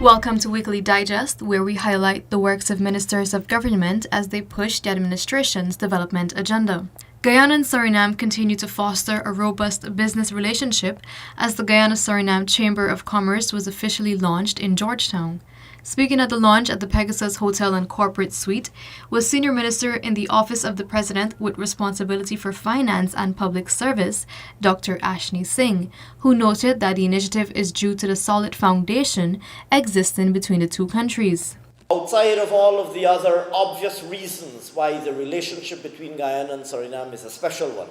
Welcome to Weekly Digest, where we highlight the works of ministers of government as they push the administration's development agenda. Guyana and Suriname continue to foster a robust business relationship as the Guyana-Suriname Chamber of Commerce was officially launched in Georgetown. Speaking at the launch at the Pegasus Hotel and Corporate Suite was Senior Minister in the Office of the President with responsibility for finance and public service, Dr. Ashni Singh, who noted that the initiative is due to the solid foundation existing between the two countries. Outside of all of the other obvious reasons why the relationship between Guyana and Suriname is a special one,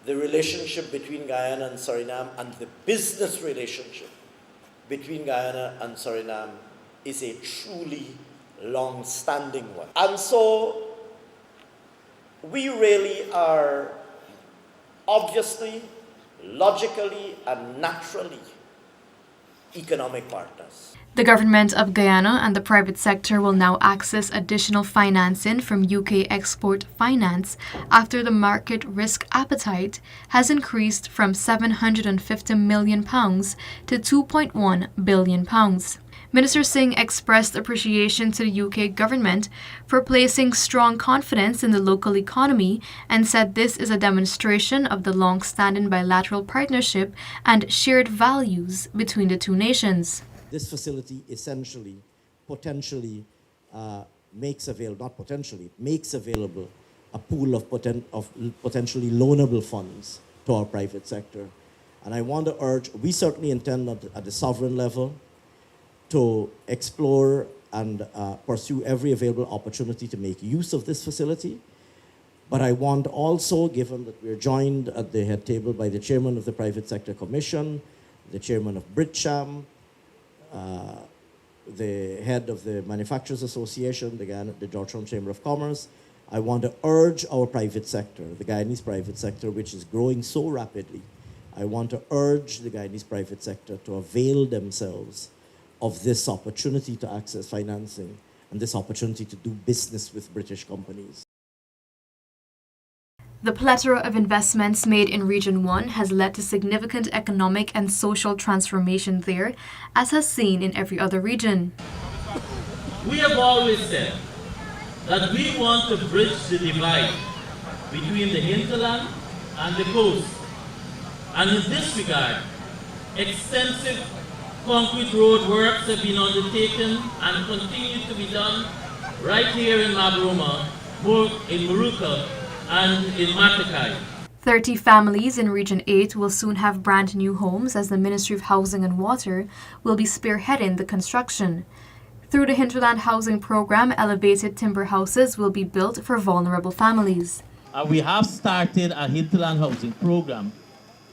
the relationship between Guyana and Suriname and the business relationship between Guyana and Suriname is a truly long-standing one. And so we really are obviously, logically, and naturally economic partners. The government of Guyana and the private sector will now access additional financing from UK Export Finance after the market risk appetite has increased from £750 million to £2.1 billion. Minister Singh expressed appreciation to the UK government for placing strong confidence in the local economy and said this is a demonstration of the long-standing bilateral partnership and shared values between the two nations. This facility essentially, potentially makes available a pool of potentially loanable funds to our private sector. And I want to urge, we certainly intend at the sovereign level to explore and pursue every available opportunity to make use of this facility. But I want also, given that we're joined at the head table by the chairman of the Private Sector Commission, the chairman of BritCham, the head of the Manufacturers Association, the Georgetown Chamber of Commerce, I want to urge our private sector, the Guyanese private sector, which is growing so rapidly, I want to urge the Guyanese private sector to avail themselves of this opportunity to access financing and this opportunity to do business with British companies. The plethora of investments made in Region 1 has led to significant economic and social transformation there, as has seen in every other region. We have always said that we want to bridge the divide between the hinterland and the coast. And in this regard, extensive concrete road works have been undertaken and continue to be done right here in Mabroma, in Muruka, and in Matakai. 30 families in Region 8 will soon have brand new homes as the Ministry of Housing and Water will be spearheading the construction. Through the Hinterland Housing Program, elevated timber houses will be built for vulnerable families. We have started a Hinterland Housing Program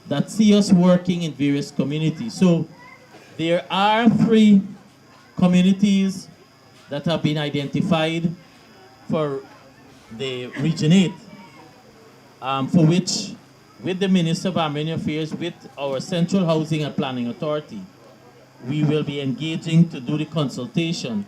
that sees us working in various communities. So there are 3 communities that have been identified for the Region 8. For which, with the Minister of Armed Affairs, with our Central Housing and Planning Authority, we will be engaging to do the consultation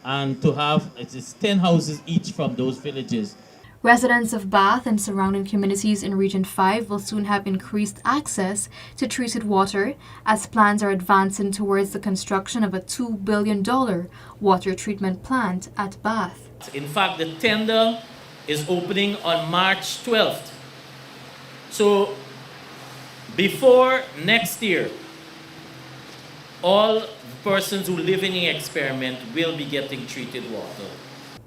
and to have, it is 10 houses each from those villages. Residents of Bath and surrounding communities in Region 5 will soon have increased access to treated water as plans are advancing towards the construction of a $2 billion water treatment plant at Bath. In fact, the tender is opening on March 12th. So before next year, all persons who live in the experiment will be getting treated water.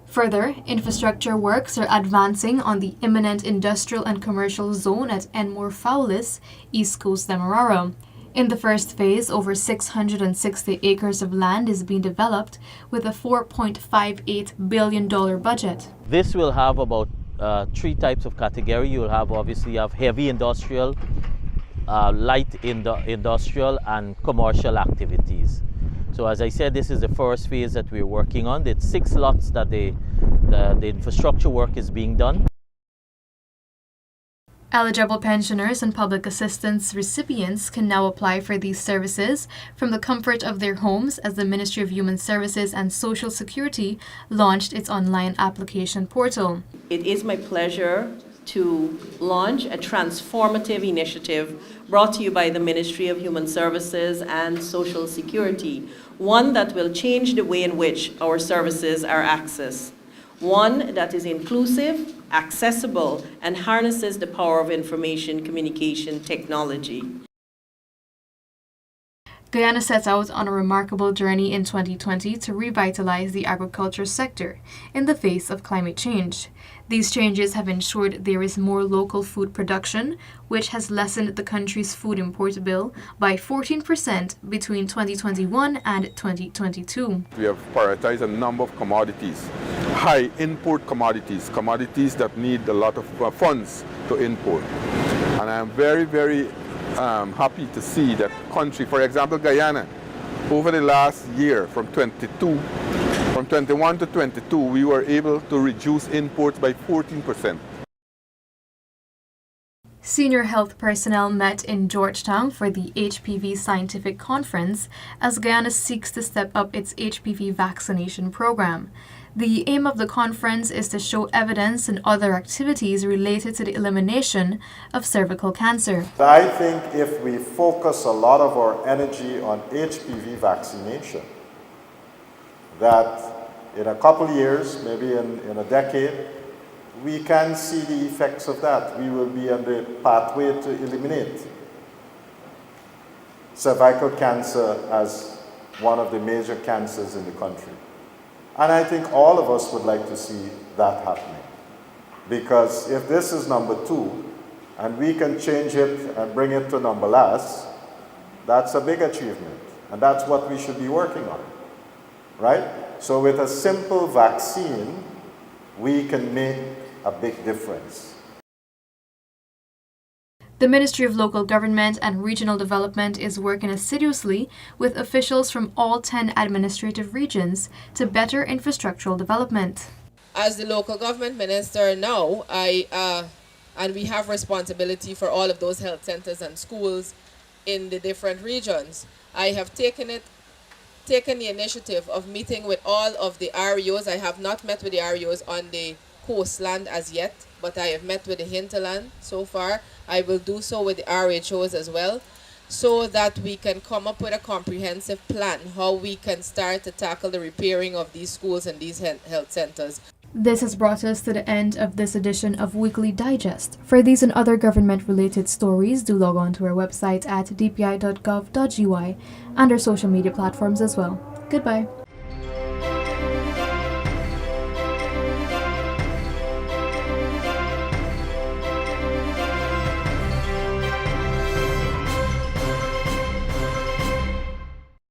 Further, infrastructure works are advancing on the imminent industrial and commercial zone at Enmore Fowlis, East Coast Demerara. In the first phase, over 660 acres of land is being developed with a $4.58 billion budget. This will have about 3 types of category. You will have obviously heavy industrial, light industrial, and commercial activities. So as I said, this is the first phase that we're working on. It's 6 lots that the infrastructure work is being done. Eligible pensioners and public assistance recipients can now apply for these services from the comfort of their homes as the Ministry of Human Services and Social Security launched its online application portal. It is my pleasure to launch a transformative initiative brought to you by the Ministry of Human Services and Social Security, one that will change the way in which our services are accessed, one that is inclusive, accessible, and harnesses the power of information communication technology. Guyana set out on a remarkable journey in 2020 to revitalize the agriculture sector in the face of climate change. These changes have ensured there is more local food production, which has lessened the country's food import bill by 14% between 2021 and 2022. We have prioritized a number of commodities, high import commodities, commodities that need a lot of funds to import. And I'm very, very happy to see that country, for example, Guyana, over the last year from 21 to 22, we were able to reduce imports by 14%. Senior health personnel met in Georgetown for the HPV Scientific Conference as Guyana seeks to step up its HPV vaccination program. The aim of the conference is to show evidence and other activities related to the elimination of cervical cancer. I think if we focus a lot of our energy on HPV vaccination, that in a couple of years, maybe in a decade, we can see the effects of that. We will be on the pathway to eliminate cervical cancer as one of the major cancers in the country. And I think all of us would like to see that happening. Because if this is number 2, and we can change it and bring it to number less, that's a big achievement. And that's what we should be working on, right? So with a simple vaccine, we can make a big difference. The Ministry of Local Government and Regional Development is working assiduously with officials from all 10 administrative regions to better infrastructural development. As the local government minister now, and we have responsibility for all of those health centers and schools in the different regions, I have taken the initiative of meeting with all of the REOs. I have not met with the REOs on the coastland as yet, but I have met with the hinterland so far. I will do so with the RHOs as well, so that we can come up with a comprehensive plan how we can start to tackle the repairing of these schools and these health centers. This has brought us to the end of this edition of Weekly Digest. For these and other government-related stories, do log on to our website at dpi.gov.gy and our social media platforms as well. Goodbye.